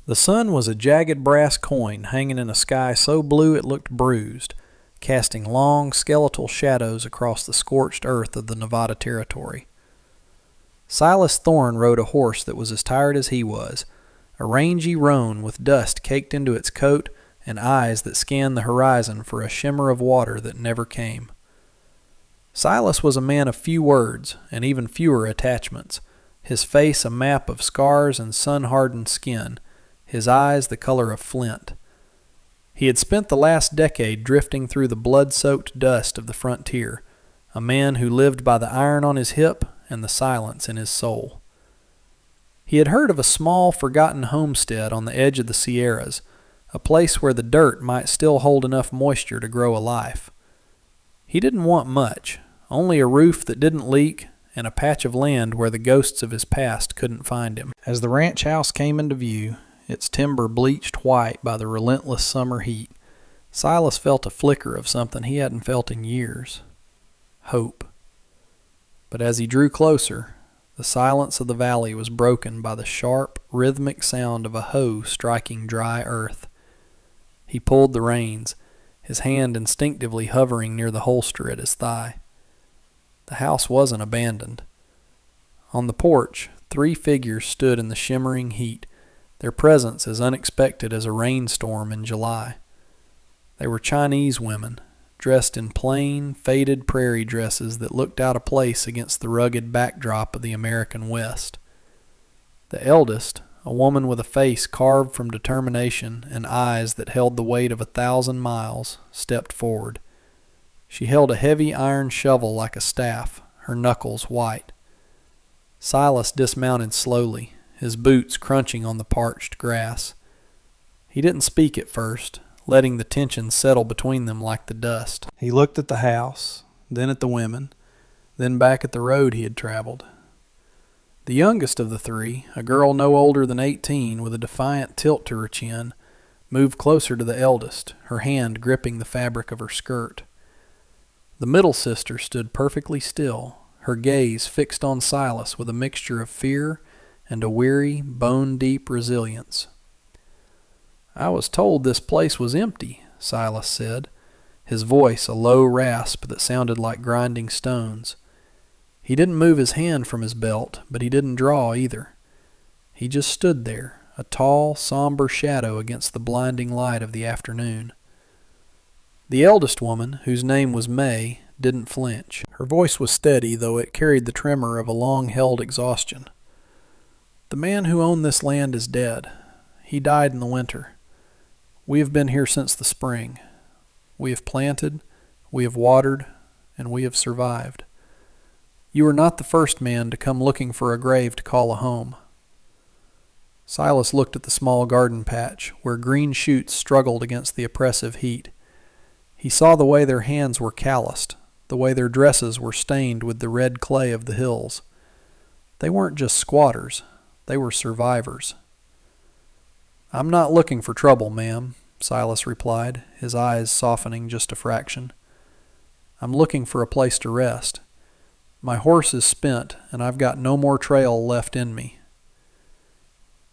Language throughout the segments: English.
The sun was a jagged brass coin hanging in a sky so blue it looked bruised, casting long skeletal shadows across the scorched earth of the Nevada Territory. Silas Thorne rode a horse that was as tired as he was, a rangy roan with dust caked into its coat and eyes that scanned the horizon for a shimmer of water that never came. Silas was a man of few words and even fewer attachments, his face a map of scars and sun-hardened skin, his eyes the color of flint. He had spent the last decade drifting through the blood-soaked dust of the frontier, a man who lived by the iron on his hip and the silence in his soul. He had heard of a small, forgotten homestead on the edge of the Sierras, a place where the dirt might still hold enough moisture to grow a life. He didn't want much, only a roof that didn't leak and a patch of land where the ghosts of his past couldn't find him. As the ranch house came into view, its timber bleached white by the relentless summer heat, Silas felt a flicker of something he hadn't felt in years. Hope. But as he drew closer, the silence of the valley was broken by the sharp, rhythmic sound of a hoe striking dry earth. He pulled the reins, his hand instinctively hovering near the holster at his thigh. The house wasn't abandoned. On the porch, 3 figures stood in the shimmering heat, their presence as unexpected as a rainstorm in July. They were Chinese women, dressed in plain, faded prairie dresses that looked out of place against the rugged backdrop of the American West. The eldest, a woman with a face carved from determination and eyes that held the weight of 1,000 miles, stepped forward. She held a heavy iron shovel like a staff, her knuckles white. Silas dismounted slowly, his boots crunching on the parched grass. He didn't speak at first, letting the tension settle between them like the dust. He looked at the house, then at the women, then back at the road he had traveled. The youngest of the 3, a girl no older than 18 with a defiant tilt to her chin, moved closer to the eldest, her hand gripping the fabric of her skirt. The middle sister stood perfectly still, her gaze fixed on Silas with a mixture of fear and a weary, bone-deep resilience. "I was told this place was empty," Silas said, his voice a low rasp that sounded like grinding stones. He didn't move his hand from his belt, but he didn't draw either. He just stood there, a tall, somber shadow against the blinding light of the afternoon. The eldest woman, whose name was May, didn't flinch. Her voice was steady, though it carried the tremor of a long-held exhaustion. "The man who owned this land is dead. He died in the winter. We have been here since the spring. We have planted, we have watered, and we have survived. You are not the first man to come looking for a grave to call a home." Silas looked at the small garden patch, where green shoots struggled against the oppressive heat. He saw the way their hands were calloused, the way their dresses were stained with the red clay of the hills. They weren't just squatters, they were survivors. "I'm not looking for trouble, ma'am," Silas replied, his eyes softening just a fraction. "I'm looking for a place to rest. My horse is spent, and I've got no more trail left in me."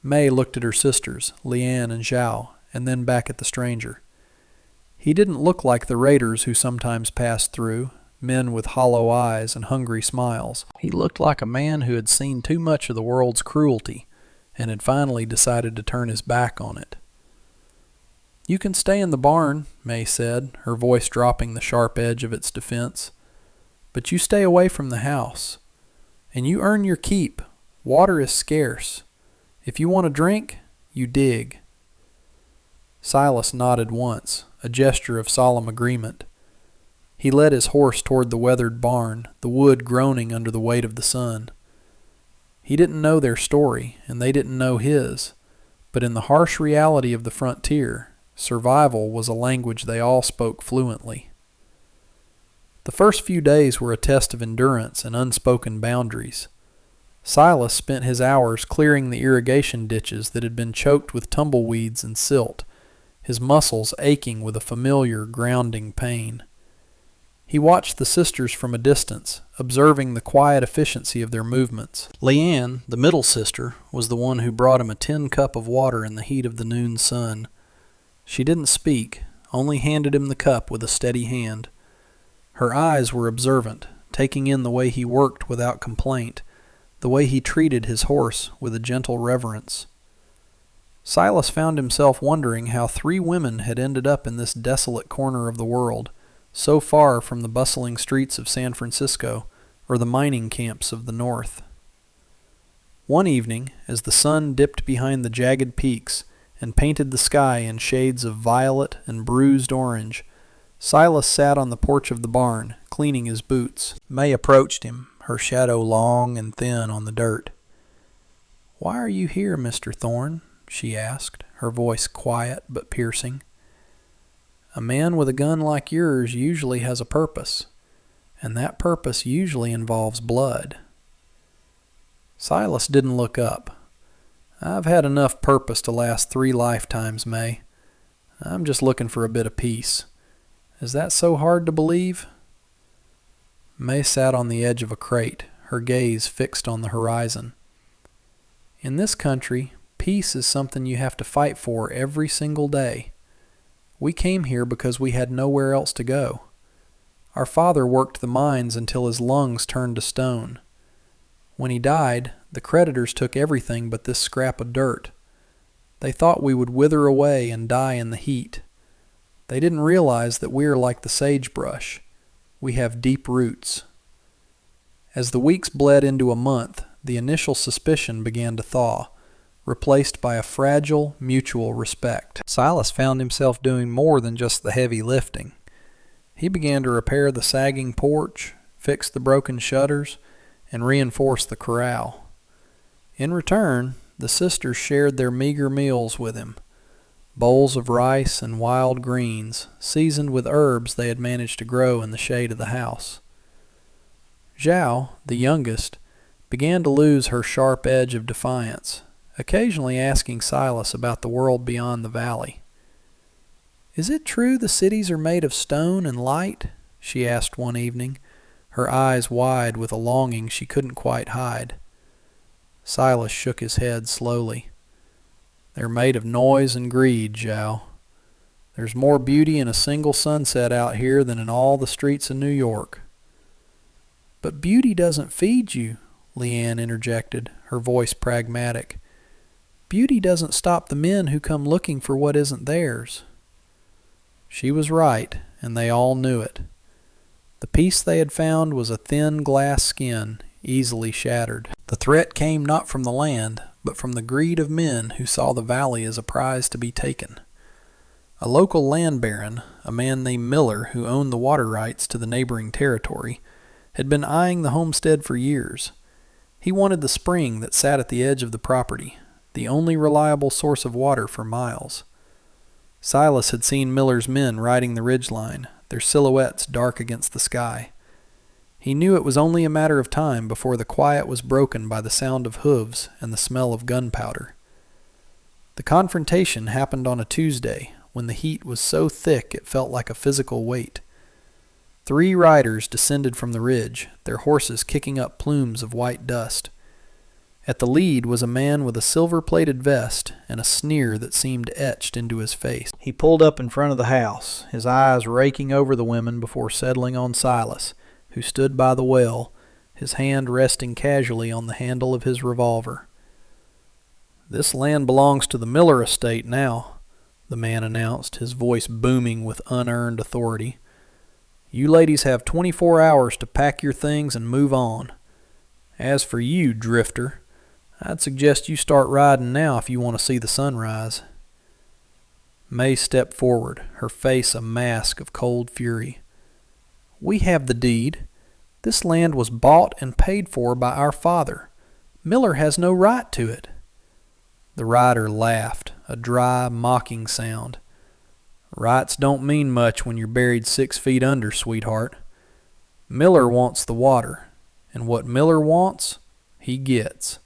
May looked at her sisters, Leanne and Zhao, and then back at the stranger. He didn't look like the raiders who sometimes passed through, men with hollow eyes and hungry smiles. He looked like a man who had seen too much of the world's cruelty and had finally decided to turn his back on it. "You can stay in the barn," May said, her voice dropping the sharp edge of its defense. "But you stay away from the house. And you earn your keep. Water is scarce. If you want a drink, you dig." Silas nodded once, a gesture of solemn agreement. He led his horse toward the weathered barn, the wood groaning under the weight of the sun. He didn't know their story, and they didn't know his, but in the harsh reality of the frontier, survival was a language they all spoke fluently. The first few days were a test of endurance and unspoken boundaries. Silas spent his hours clearing the irrigation ditches that had been choked with tumbleweeds and silt, his muscles aching with a familiar, grounding pain. He watched the sisters from a distance, observing the quiet efficiency of their movements. Leanne, the middle sister, was the one who brought him a tin cup of water in the heat of the noon sun. She didn't speak, only handed him the cup with a steady hand. Her eyes were observant, taking in the way he worked without complaint, the way he treated his horse with a gentle reverence. Silas found himself wondering how 3 women had ended up in this desolate corner of the world, so far from the bustling streets of San Francisco or the mining camps of the north. One evening, as the sun dipped behind the jagged peaks and painted the sky in shades of violet and bruised orange, Silas sat on the porch of the barn, cleaning his boots. May approached him, her shadow long and thin on the dirt. "Why are you here, Mr. Thorne?" she asked, her voice quiet but piercing. "A man with a gun like yours usually has a purpose, and that purpose usually involves blood." Silas didn't look up. "I've had enough purpose to last 3 lifetimes, May. I'm just looking for a bit of peace. Is that so hard to believe?" May sat on the edge of a crate, her gaze fixed on the horizon. "In this country, peace is something you have to fight for every single day. We came here because we had nowhere else to go. Our father worked the mines until his lungs turned to stone. When he died, the creditors took everything but this scrap of dirt. They thought we would wither away and die in the heat. They didn't realize that we are like the sagebrush. We have deep roots." As the weeks bled into a month, the initial suspicion began to thaw, replaced by a fragile, mutual respect. Silas found himself doing more than just the heavy lifting. He began to repair the sagging porch, fix the broken shutters, and reinforce the corral. In return, the sisters shared their meager meals with him, bowls of rice and wild greens, seasoned with herbs they had managed to grow in the shade of the house. Zhao, the youngest, began to lose her sharp edge of defiance, occasionally asking Silas about the world beyond the valley. "Is it true the cities are made of stone and light?" she asked one evening, her eyes wide with a longing she couldn't quite hide. Silas shook his head slowly. "They're made of noise and greed, Zhao. There's more beauty in a single sunset out here than in all the streets of New York." "But beauty doesn't feed you," Leanne interjected, her voice pragmatic. "Beauty doesn't stop the men who come looking for what isn't theirs." She was right, and they all knew it. The peace they had found was a thin glass skin, easily shattered. The threat came not from the land, but from the greed of men who saw the valley as a prize to be taken. A local land baron, a man named Miller who owned the water rights to the neighboring territory, had been eyeing the homestead for years. He wanted the spring that sat at the edge of the property, the only reliable source of water for miles. Silas had seen Miller's men riding the ridgeline, their silhouettes dark against the sky. He knew it was only a matter of time before the quiet was broken by the sound of hooves and the smell of gunpowder. The confrontation happened on a Tuesday, when the heat was so thick it felt like a physical weight. 3 riders descended from the ridge, their horses kicking up plumes of white dust. At the lead was a man with a silver-plated vest and a sneer that seemed etched into his face. He pulled up in front of the house, his eyes raking over the women before settling on Silas, who stood by the well, his hand resting casually on the handle of his revolver. "This land belongs to the Miller estate now," the man announced, his voice booming with unearned authority. "You ladies have 24 hours to pack your things and move on. As for you, drifter, I'd suggest you start riding now if you want to see the sunrise." May stepped forward, her face a mask of cold fury. "We have the deed. This land was bought and paid for by our father. Miller has no right to it." The rider laughed, a dry, mocking sound. "Rights don't mean much when you're buried 6 feet under, sweetheart. Miller wants the water, and what Miller wants, he gets."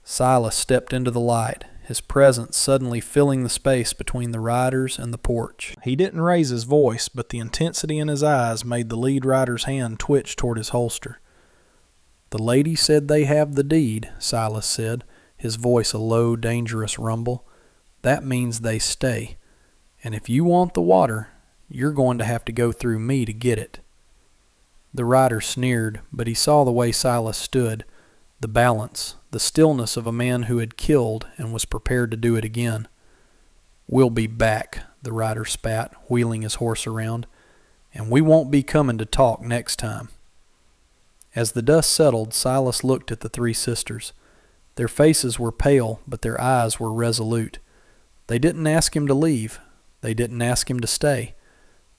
Silas stepped into the light, his presence suddenly filling the space between the riders and the porch. He didn't raise his voice, but the intensity in his eyes made the lead rider's hand twitch toward his holster. "The lady said they have the deed," Silas said, his voice a low, dangerous rumble. "That means they stay. And if you want the water, you're going to have to go through me to get it." The rider sneered, but he saw the way Silas stood, the balance, the stillness of a man who had killed and was prepared to do it again. "We'll be back," the rider spat, wheeling his horse around, "and we won't be coming to talk next time." As the dust settled, Silas looked at the three sisters. Their faces were pale, but their eyes were resolute. They didn't ask him to leave. They didn't ask him to stay.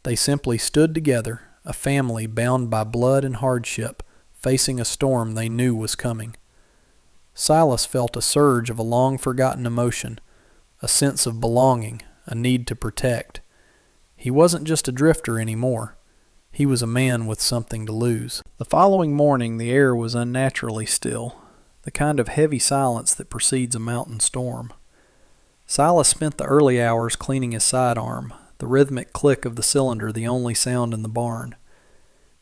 They simply stood together, a family bound by blood and hardship, facing a storm they knew was coming. Silas felt a surge of a long-forgotten emotion, a sense of belonging, a need to protect. He wasn't just a drifter anymore. He was a man with something to lose. The following morning the air was unnaturally still, the kind of heavy silence that precedes a mountain storm. Silas spent the early hours cleaning his sidearm, the rhythmic click of the cylinder the only sound in the barn.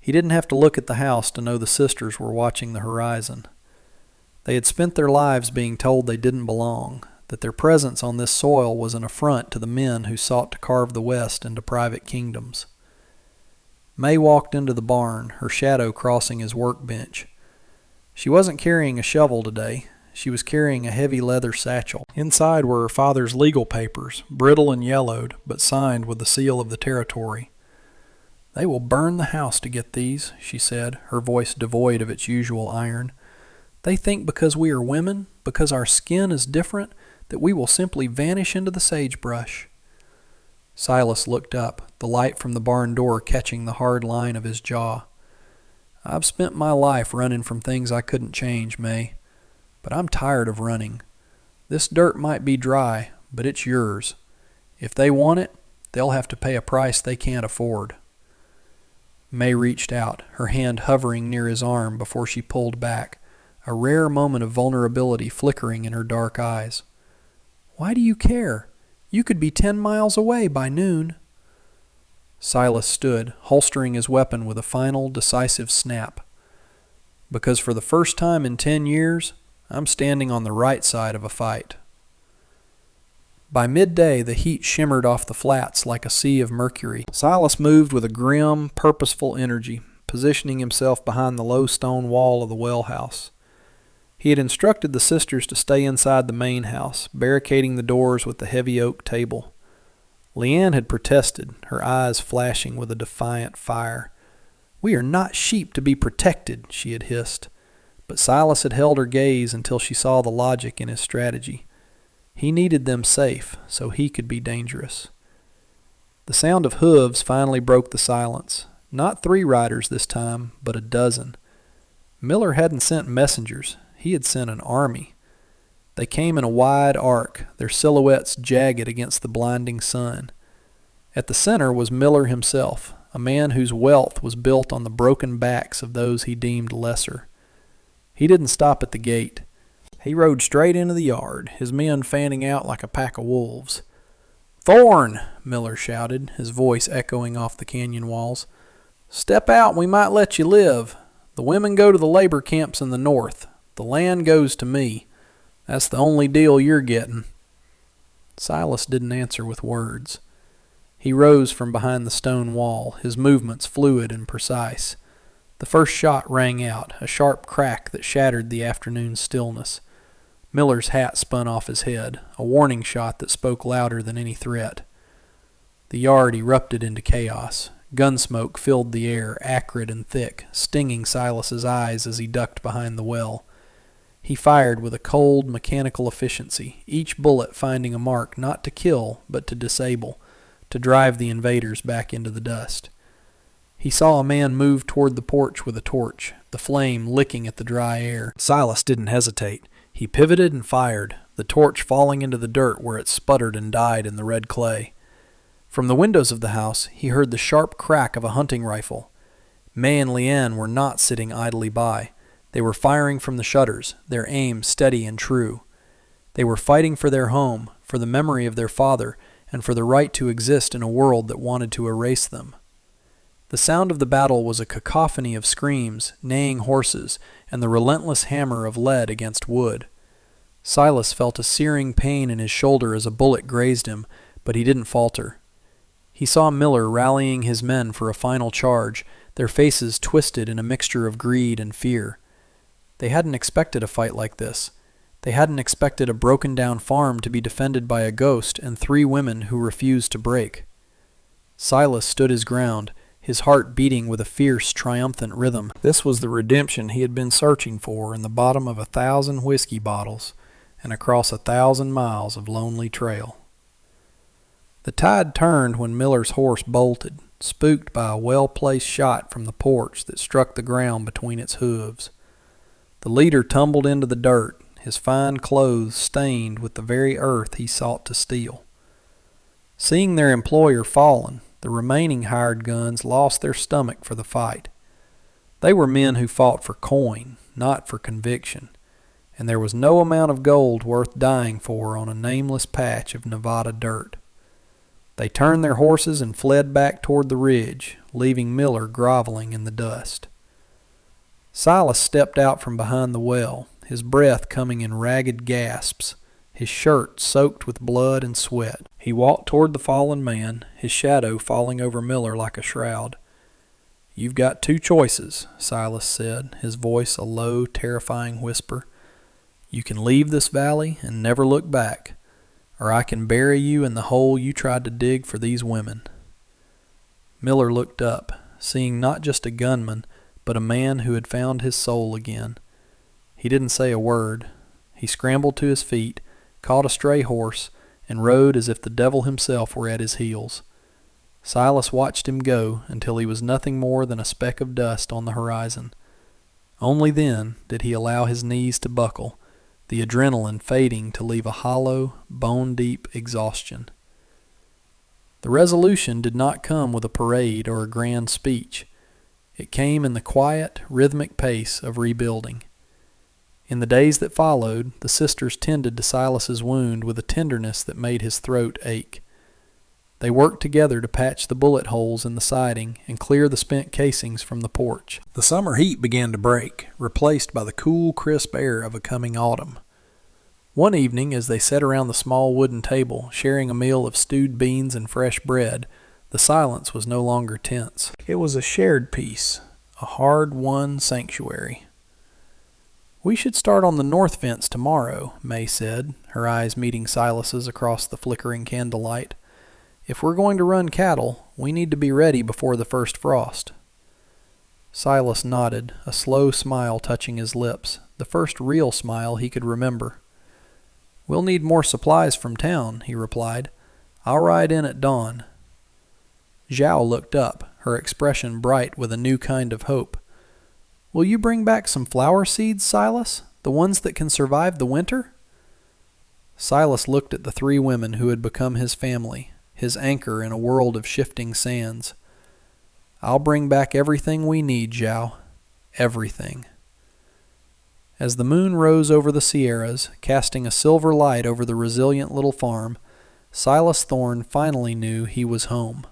He didn't have to look at the house to know the sisters were watching the horizon. They had spent their lives being told they didn't belong, that their presence on this soil was an affront to the men who sought to carve the West into private kingdoms. May walked into the barn, her shadow crossing his workbench. She wasn't carrying a shovel today. She was carrying a heavy leather satchel. Inside were her father's legal papers, brittle and yellowed, but signed with the seal of the territory. "They will burn the house to get these," she said, her voice devoid of its usual iron. "They think because we are women, because our skin is different, that we will simply vanish into the sagebrush." Silas looked up, the light from the barn door catching the hard line of his jaw. "I've spent my life running from things I couldn't change, May. But I'm tired of running. This dirt might be dry, but it's yours. If they want it, they'll have to pay a price they can't afford." May reached out, her hand hovering near his arm before she pulled back, a rare moment of vulnerability flickering in her dark eyes. "Why do you care? You could be 10 miles away by noon." Silas stood, holstering his weapon with a final, decisive snap. "Because for the first time in 10 years, I'm standing on the right side of a fight." By midday, the heat shimmered off the flats like a sea of mercury. Silas moved with a grim, purposeful energy, positioning himself behind the low stone wall of the well house. He had instructed the sisters to stay inside the main house, barricading the doors with the heavy oak table. Leanne had protested, her eyes flashing with a defiant fire. "We are not sheep to be protected," she had hissed. But Silas had held her gaze until she saw the logic in his strategy. He needed them safe, so he could be dangerous. The sound of hooves finally broke the silence. Not 3 riders this time, but a dozen. Miller hadn't sent messengers. He had sent an army. They came in a wide arc, their silhouettes jagged against the blinding sun. At the center was Miller himself, a man whose wealth was built on the broken backs of those he deemed lesser. He didn't stop at the gate. He rode straight into the yard, his men fanning out like a pack of wolves. "Thorne!" Miller shouted, his voice echoing off the canyon walls. "Step out and we might let you live. The women go to the labor camps in the north. The land goes to me. That's the only deal you're getting." Silas didn't answer with words. He rose from behind the stone wall, his movements fluid and precise. The first shot rang out, a sharp crack that shattered the afternoon stillness. Miller's hat spun off his head, a warning shot that spoke louder than any threat. The yard erupted into chaos. Gunsmoke filled the air, acrid and thick, stinging Silas's eyes as he ducked behind the well. He fired with a cold, mechanical efficiency, each bullet finding a mark not to kill, but to disable, to drive the invaders back into the dust. He saw a man move toward the porch with a torch, the flame licking at the dry air. Silas didn't hesitate. He pivoted and fired, the torch falling into the dirt where it sputtered and died in the red clay. From the windows of the house, he heard the sharp crack of a hunting rifle. May and Leanne were not sitting idly by. They were firing from the shutters, their aim steady and true. They were fighting for their home, for the memory of their father, and for the right to exist in a world that wanted to erase them. The sound of the battle was a cacophony of screams, neighing horses, and the relentless hammer of lead against wood. Silas felt a searing pain in his shoulder as a bullet grazed him, but he didn't falter. He saw Miller rallying his men for a final charge, their faces twisted in a mixture of greed and fear. They hadn't expected a fight like this. They hadn't expected a broken-down farm to be defended by a ghost and 3 women who refused to break. Silas stood his ground, his heart beating with a fierce, triumphant rhythm. This was the redemption he had been searching for in the bottom of 1,000 whiskey bottles and across 1,000 miles of lonely trail. The tide turned when Miller's horse bolted, spooked by a well-placed shot from the porch that struck the ground between its hooves. The leader tumbled into the dirt, his fine clothes stained with the very earth he sought to steal. Seeing their employer fallen, the remaining hired guns lost their stomach for the fight. They were men who fought for coin, not for conviction, and there was no amount of gold worth dying for on a nameless patch of Nevada dirt. They turned their horses and fled back toward the ridge, leaving Miller groveling in the dust. Silas stepped out from behind the well, his breath coming in ragged gasps, his shirt soaked with blood and sweat. He walked toward the fallen man, his shadow falling over Miller like a shroud. "You've got 2 choices," Silas said, his voice a low, terrifying whisper. "You can leave this valley and never look back, or I can bury you in the hole you tried to dig for these women." Miller looked up, seeing not just a gunman, but a man who had found his soul again. He didn't say a word. He scrambled to his feet, caught a stray horse, and rode as if the devil himself were at his heels. Silas watched him go until he was nothing more than a speck of dust on the horizon. Only then did he allow his knees to buckle, the adrenaline fading to leave a hollow, bone-deep exhaustion. The resolution did not come with a parade or a grand speech. It came in the quiet, rhythmic pace of rebuilding. In the days that followed, the sisters tended to Silas's wound with a tenderness that made his throat ache. They worked together to patch the bullet holes in the siding and clear the spent casings from the porch. The summer heat began to break, replaced by the cool, crisp air of a coming autumn. One evening, as they sat around the small wooden table, sharing a meal of stewed beans and fresh bread, the silence was no longer tense. It was a shared peace, a hard-won sanctuary. "We should start on the north fence tomorrow," May said, her eyes meeting Silas's across the flickering candlelight. "If we're going to run cattle, we need to be ready before the first frost." Silas nodded, a slow smile touching his lips, the first real smile he could remember. "We'll need more supplies from town," he replied. "I'll ride in at dawn." Zhao looked up, her expression bright with a new kind of hope. "Will you bring back some flower seeds, Silas? The ones that can survive the winter?" Silas looked at the 3 women who had become his family, his anchor in a world of shifting sands. "I'll bring back everything we need, Zhao. Everything." As the moon rose over the Sierras, casting a silver light over the resilient little farm, Silas Thorne finally knew he was home.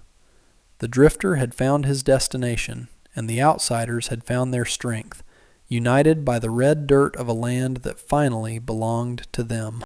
The drifter had found his destination, and the outsiders had found their strength, united by the red dirt of a land that finally belonged to them.